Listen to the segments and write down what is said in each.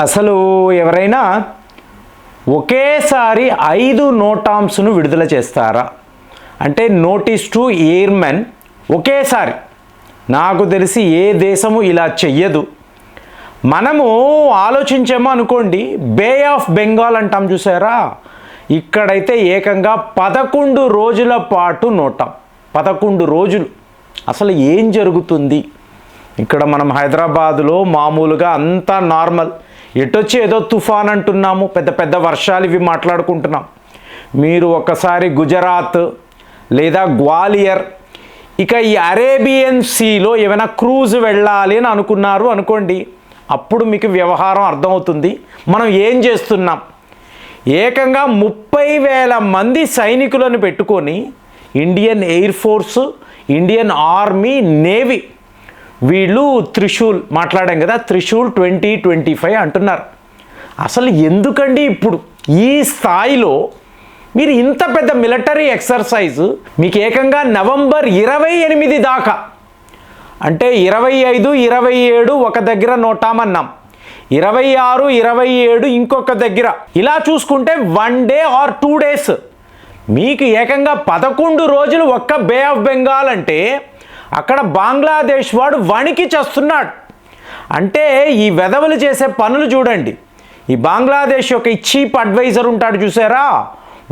అసలు ఎవరైనా ఒకేసారి 5 నోటామ్స్ను విడుదల చేస్తారా? అంటే నోటీస్ టు ఎయిర్మెన్ ఒకేసారి. నాకు తెలిసి ఏ దేశము ఇలా చెయ్యదు. మనము ఆలోచించామో అనుకోండి, బే ఆఫ్ బెంగాల్ అంటాం చూసారా, ఇక్కడైతే ఏకంగా 11 రోజుల పాటు నోటాం. 11 రోజులు. అసలు ఏం జరుగుతుంది ఇక్కడ? మనం హైదరాబాదులో మామూలుగా అంతా నార్మల్, ఎటొచ్చి ఏదో తుఫాన్ అంటున్నాము, పెద్ద పెద్ద వర్షాలు ఇవి మాట్లాడుకుంటున్నాం. మీరు ఒకసారి గుజరాత్ లేదా గ్వాలియర్, ఇక ఈ అరేబియన్ సీలో ఏమైనా క్రూజ్ వెళ్ళాలి అని అనుకున్నారు అనుకోండి, అప్పుడు మీకు వ్యవహారం అర్థమవుతుంది మనం ఏం చేస్తున్నాం. ఏకంగా 30,000 మంది సైనికులను పెట్టుకొని Indian air force, Indian army, navy, వీళ్ళు త్రిశూల్ మాట్లాడాం కదా, త్రిశూల్ 2025 అంటున్నారు. అసలు ఎందుకండి ఇప్పుడు ఈ స్థాయిలో మీరు ఇంత పెద్ద మిలిటరీ ఎక్సర్సైజ్? మీకు ఏకంగా నవంబర్ 28 దాకా, అంటే 25, 27 ఒక దగ్గర నోటామన్నాం, 26, 27 ఇంకొక దగ్గర, ఇలా చూసుకుంటే 1 డే ఆర్ 2 డేస్ మీకు ఏకంగా 11 రోజులు ఒక్క బే ఆఫ్ బెంగాల్. అంటే అక్కడ బంగ్లాదేశ్ వాడు వణికి చేస్తున్నాడు. అంటే ఈ వెధవలు చేసే పనులు చూడండి. ఈ బంగ్లాదేశ్ యొక్క చీఫ్ అడ్వైజర్ ఉంటాడు చూసారా,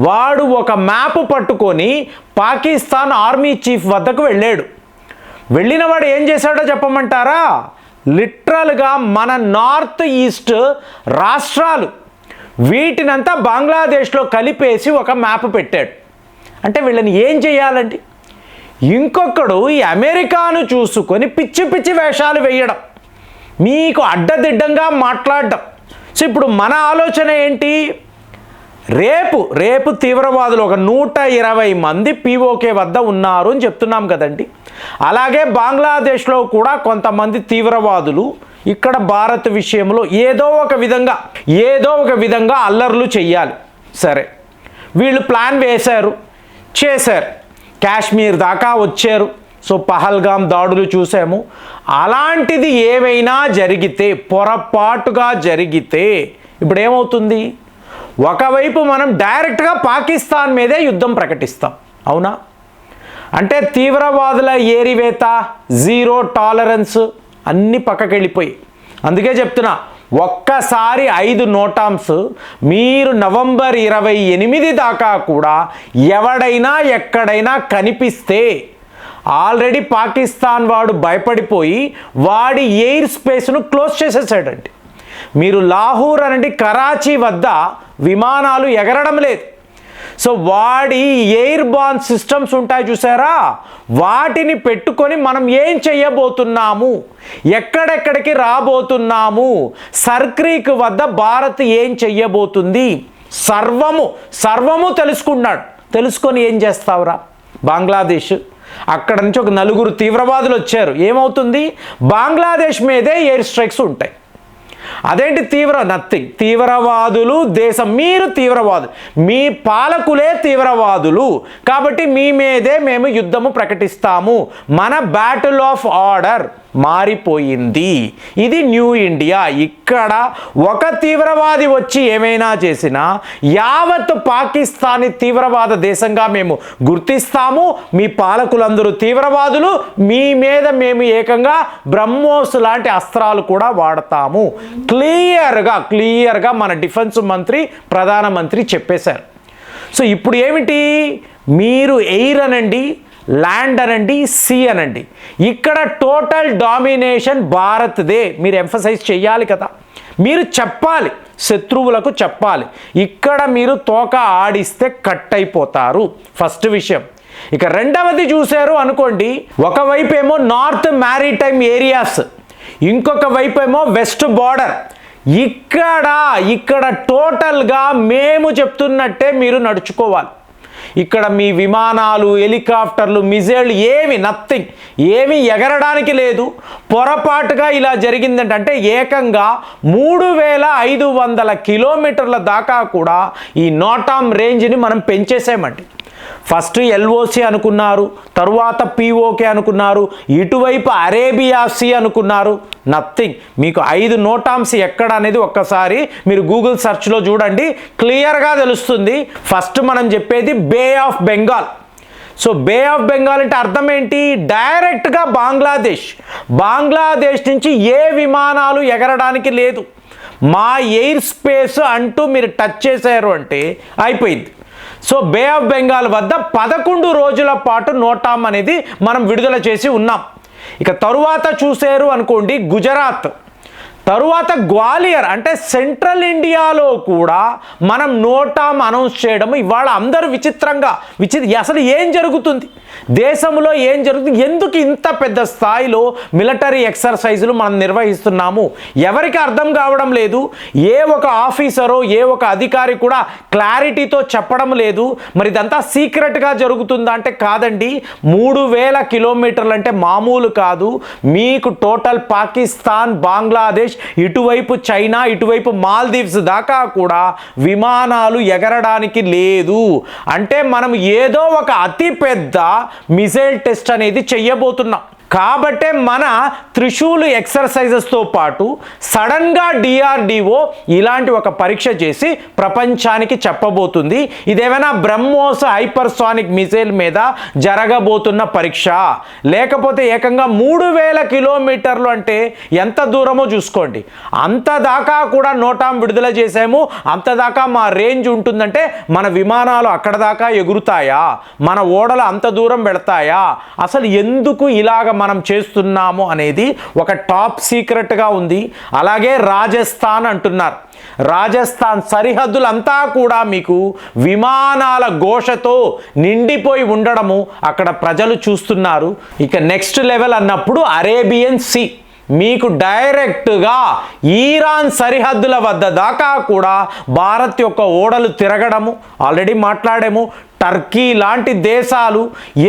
వాడు ఒక మ్యాప్ పట్టుకొని పాకిస్తాన్ ఆర్మీ చీఫ్ వద్దకు వెళ్ళాడు. వెళ్ళిన వాడు ఏం చేశాడో చెప్పమంటారా? లిటరల్గా మన నార్త్ ఈస్ట్ రాష్ట్రాలు వీటినంతా బంగ్లాదేశ్లో కలిపేసి ఒక మ్యాప్ పెట్టాడు. అంటే వీళ్ళని ఏం చేయాలండి? ఇంకొకడు ఈ అమెరికాను చూసుకొని పిచ్చి పిచ్చి వేషాలు వేయడం, మీకు అడ్డదిడ్డంగా మాట్లాడడం. సో ఇప్పుడు మన ఆలోచన ఏంటి? రేపు తీవ్రవాదులు ఒక 120 మంది పీఓకే వద్ద ఉన్నారు అని చెప్తున్నాం కదండి. అలాగే బంగ్లాదేశ్లో కూడా కొంతమంది తీవ్రవాదులు ఇక్కడ భారత్ విషయంలో ఏదో ఒక విధంగా అల్లర్లు చెయ్యాలి. సరే, వీళ్ళు ప్లాన్ వేశారు, చేశారు, కాశ్మీర్ దాకా వచ్చారు. సో పహల్గామ్ దాడులు చూసాము. అలాంటిది ఏమైనా జరిగితే, పొరపాటుగా జరిగితే ఇప్పుడు ఏమవుతుంది? ఒకవైపు మనం డైరెక్ట్గా పాకిస్తాన్ మీదే యుద్ధం ప్రకటిస్తాం, అవునా? అంటే తీవ్రవాదుల ఏరివేత, జీరో టాలరెన్స్ అన్నీ పక్కకి వెళ్ళిపోయి. అందుకే చెప్తున్నా, ఒక్కసారి 5 నోటామ్స్ మీరు నవంబర్ 28 దాకా కూడా ఎవడైనా ఎక్కడైనా కనిపిస్తే, ఆల్రెడీ పాకిస్తాన్ వాడు భయపడిపోయి వాడి ఎయిర్ స్పేస్ను క్లోజ్ చేసేసాడండి. మీరు లాహోర్ అనండి, కరాచీ వద్ద విమానాలు ఎగరడం లేదు. సో వాడి ఎయిర్ బాన్ సిస్టమ్స్ ఉంటాయి చూసారా, వాటిని పెట్టుకొని మనం ఏం చెయ్యబోతున్నాము, ఎక్కడెక్కడికి రాబోతున్నాము, సర్క్రీక్ వద్ద భారత్ ఏం చెయ్యబోతుంది, సర్వము తెలుసుకున్నాడు. తెలుసుకొని ఏం చేస్తావురా? బంగ్లాదేశ్ అక్కడ నుంచి ఒక 4 తీవ్రవాదులు వచ్చారు, ఏమవుతుంది? బంగ్లాదేశ్ మీదే ఎయిర్ స్ట్రైక్స్ ఉంటాయి. అదేంటి నథింగ్. తీవ్రవాదులు దేశం, మీరు తీవ్రవాదులు, మీ పాలకులే తీవ్రవాదులు, కాబట్టి మీ మీదే మేము యుద్ధము ప్రకటిస్తాము. మన బ్యాటిల్ ఆఫ్ ఆర్డర్ మారిపోయింది. ఇది న్యూ ఇండియా. ఇక్కడ ఒక తీవ్రవాది వచ్చి ఏమైనా చేసినా యావత్ పాకిస్తానీ తీవ్రవాద దేశంగా మేము గుర్తిస్తాము. మీ పాలకులందరూ తీవ్రవాదులు, మీ మీద మేము ఏకంగా బ్రహ్మోస్ లాంటి అస్త్రాలు కూడా వాడతాము. క్లియర్గా మన డిఫెన్స్ మంత్రి, ప్రధానమంత్రి చెప్పేశారు. సో ఇప్పుడు ఏమిటి? మీరు ఎయిర్ అనండి, ల్యాండ్ అనండి, సీ అనండి, ఇక్కడ టోటల్ డామినేషన్ భారత్దే. మీరు ఎంఫసైజ్ చేయాలి కదా, మీరు చెప్పాలి, శత్రువులకు చెప్పాలి. ఇక్కడ మీరు తోక ఆడిస్తే కట్ అయిపోతారు, ఫస్ట్ విషయం. ఇక రెండవది చూశారు అనుకోండి, ఒకవైపు ఏమో నార్త్ మ్యారిటైమ్ ఏరియాస్, ఇంకొక వైపు ఏమో వెస్ట్ బార్డర్. ఇక్కడ టోటల్గా మేము చెప్తున్నట్టే మీరు నడుచుకోవాలి. ఇక్కడ మీ విమానాలు, హెలికాప్టర్లు, మిజైల్ నథింగ్, ఏమీ ఎగరడానికి లేదు. పొరపాటుగా ఇలా జరిగిందంటే ఏకంగా 3500 కిలోమీటర్ల దాకా కూడా ఈ నోటామ్ రేంజ్ని మనం పెంచేసామండి. ఫస్ట్ ఎల్ఓసి అనుకున్నారు, తరువాత పిఓకే అనుకున్నారు, ఇటువైపు అరేబియా సీ అనుకున్నారు. నథింగ్. మీకు 5 నోటామ్స్ ఎక్కడ అనేది ఒక్కసారి మీరు గూగుల్ సెర్చ్లో చూడండి, క్లియర్గా తెలుస్తుంది. ఫస్ట్ మనం చెప్పేది Bay of Bengal. So Bay of Bengal అంటే అర్థం ఏంటి? డైరెక్ట్గా బంగ్లాదేశ్ నుంచి ఏ విమానాలు ఎగరడానికి లేదు. మా ఎయిర్ స్పేస్ అంటూ మీరు టచ్ చేశారు అంటే అయిపోయింది. సో బే ఆఫ్ బెంగాల్ వద్ద 11 రోజుల పాటు నోటామ్ అనేది మనం విడుదల చేసి ఉన్నాం. ఇక తరువాత చూసారు అనుకోండి గుజరాత్, తరువాత గ్వాలియర్, అంటే సెంట్రల్ ఇండియాలో కూడా మనం నోటామ్ అనౌన్స్ చేయడం ఇవాళ అందరూ అసలు ఏం జరుగుతుంది దేశంలో, ఏం జరుగుతుంది, ఎందుకు ఇంత పెద్ద స్థాయిలో మిలిటరీ ఎక్సర్సైజులు మనం నిర్వహిస్తున్నాము ఎవరికి అర్థం కావడం లేదు. ఏ ఒక ఆఫీసరో ఏ ఒక అధికారి కూడా క్లారిటీతో చెప్పడం లేదు. మరి ఇదంతా సీక్రెట్గా జరుగుతుందా అంటే కాదండి. 3000 కిలోమీటర్లు అంటే మామూలు కాదు. మీకు టోటల్ పాకిస్తాన్, బంగ్లాదేశ్, ఇటువైపు చైనా, ఇటువైపు మాల్దీవ్స్ దాకా కూడా విమానాలు ఎగరడానికి లేదు. అంటే మనం ఏదో ఒక అతి పెద్ద మిసైల్ టెస్ట్ అనేది చెయ్యబోతున్నాం. కాబట్టే మన త్రిశూల్ ఎక్సర్సైజెస్తో పాటు సడన్గా డిఆర్డిఓ ఇలాంటి ఒక పరీక్ష చేసి ప్రపంచానికి చెప్పబోతుంది. ఇదేమైనా బ్రహ్మోస్ హైపర్సానిక్ మిసైల్ మీద జరగబోతున్న పరీక్ష, లేకపోతే ఏకంగా 3000 కిలోమీటర్లు అంటే ఎంత దూరమో చూసుకోండి. అంత దాకా కూడా నోటామ్ విడుదల చేసాము, అంత దాకా మా రేంజ్ ఉంటుందంటే మన విమానాలు అక్కడ దాకా ఎగురుతాయా, మన ఓడలు అంత దూరం వెళతాయా, అసలు ఎందుకు ఇలాగ మనం చేస్తున్నాము అనేది ఒక టాప్ సీక్రెట్గా ఉంది. అలాగే రాజస్థాన్ అంటున్నారు. రాజస్థాన్ సరిహద్దులంతా కూడా మీకు విమానాల ఘోషతో నిండిపోయి ఉండడము అక్కడ ప్రజలు చూస్తున్నారు. ఇక నెక్స్ట్ లెవెల్ అన్నప్పుడు అరేబియన్ సీ, మీకు డైరెక్ట్గా ఈరాన్ సరిహద్దుల వద్ద దాకా కూడా భారత్ యొక్క ఓడలు తిరగడము ఆల్రెడీ మాట్లాడాము. టర్కీ లాంటి దేశాలు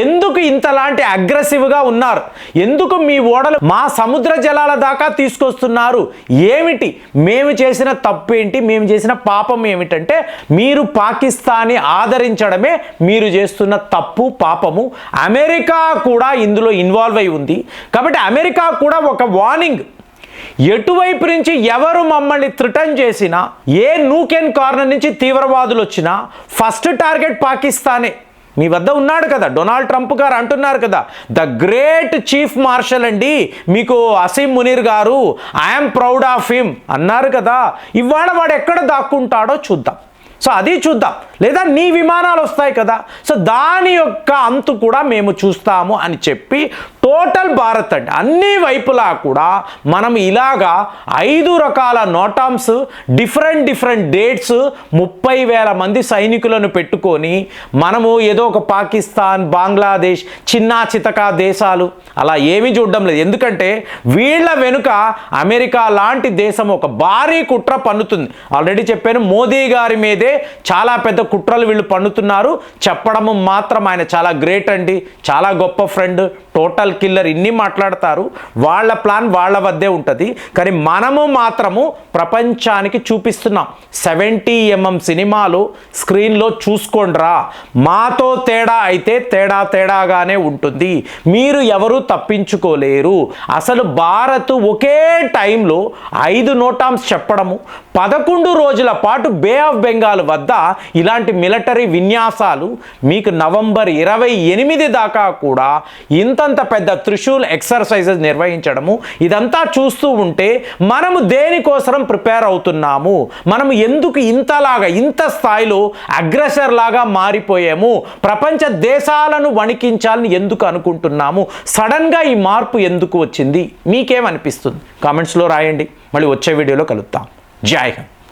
ఎందుకు ఇంతలాంటి అగ్రెసివ్గా ఉన్నారు, ఎందుకు మీ ఓడలు మా సముద్ర జలాల దాకా తీసుకొస్తున్నారు, ఏమిటి మేము చేసిన తప్పు ఏంటి, మేము చేసిన పాపం ఏమిటంటే మీరు పాకిస్తాన్ని ఆదరించడమే మీరు చేస్తున్న తప్పు పాపము. అమెరికా కూడా ఇందులో ఇన్వాల్వ్ అయి ఉంది. కాబట్టి అమెరికా కూడా ఒక వార్నింగ్, ఎటువైపు నుంచి ఎవరు మమ్మల్ని థ్రిటన్ చేసినా, ఏ నూకెన్ కార్నర్ నుంచి తీవ్రవాదులు వచ్చినా ఫస్ట్ టార్గెట్ పాకిస్తానే. మీ వద్ద ఉన్నాడు కదా డొనాల్డ్ ట్రంప్ గారు, అంటున్నారు కదా ద గ్రేట్ చీఫ్ మార్షల్ అండి మీకు అసీం మునీర్ గారు, ఐఎమ్ ప్రౌడ్ ఆఫ్ హిమ్ అన్నారు కదా. ఇవాళ వాడు ఎక్కడ దాక్కుంటాడో చూద్దాం. సో అది చూద్దాం, లేదా నీ విమానాలు వస్తాయి కదా, సో దాని యొక్క అంతు కూడా మేము చూస్తాము అని చెప్పి టోటల్ భారత్ అంటే అన్ని వైపులా కూడా మనం ఇలాగా 5 రకాల నోటామ్స్, డిఫరెంట్ డేట్స్, 30,000 మంది సైనికులను పెట్టుకొని మనము ఏదో ఒక పాకిస్తాన్, బంగ్లాదేశ్, చిన్నా చితకా దేశాలు అలా ఏమీ చూడడం లేదు. ఎందుకంటే వీళ్ళ వెనుక అమెరికా లాంటి దేశం ఒక భారీ కుట్ర పన్నుతుంది. ఆల్రెడీ చెప్పాను, మోదీ గారి మీదే చాలా పెద్ద కుట్రలు వీళ్ళు పన్నుతున్నారు. చెప్పడము మాత్రం ఆయన చాలా గ్రేట్ అండి, చాలా గొప్ప ఫ్రెండ్, టోటల్ కిల్లర్, ఇన్ని మాట్లాడతారు. వాళ్ళ ప్లాన్ వాళ్ళ వద్దే ఉంటుంది. కానీ మనము మాత్రము ప్రపంచానికి చూపిస్తున్నాం. 70mm సినిమాలు స్క్రీన్లో చూసుకోండిరా, మాతో తేడా అయితే తేడాగానే ఉంటుంది, మీరు ఎవరు తప్పించుకోలేరు. అసలు భారత్ ఒకే టైంలో 5 నోటామ్స్ చెప్పడము, 11 రోజుల పాటు బే ఆఫ్ బెంగాల్ వద్ద ఇలాంటి మిలిటరీ విన్యాసాలు, మీకు నవంబర్ 28 దాకా కూడా ఇంతంత పెద్ద త్రిశూల్ ఎక్సర్సైజెస్ నిర్వహించడము, ఇదంతా చూస్తూ ఉంటే మనము దేనికోసం ప్రిపేర్ అవుతున్నాము, మనము ఎందుకు ఇంత స్థాయిలో అగ్రెసర్ లాగా మారిపోయాము, ప్రపంచ దేశాలను వణికించాలని ఎందుకు అనుకుంటున్నాము, సడన్గా ఈ మార్పు ఎందుకు వచ్చింది, మీకేమనిపిస్తుంది కామెంట్స్లో రాయండి. మళ్ళీ వచ్చే వీడియోలో కలుద్దాం. జై హింద్.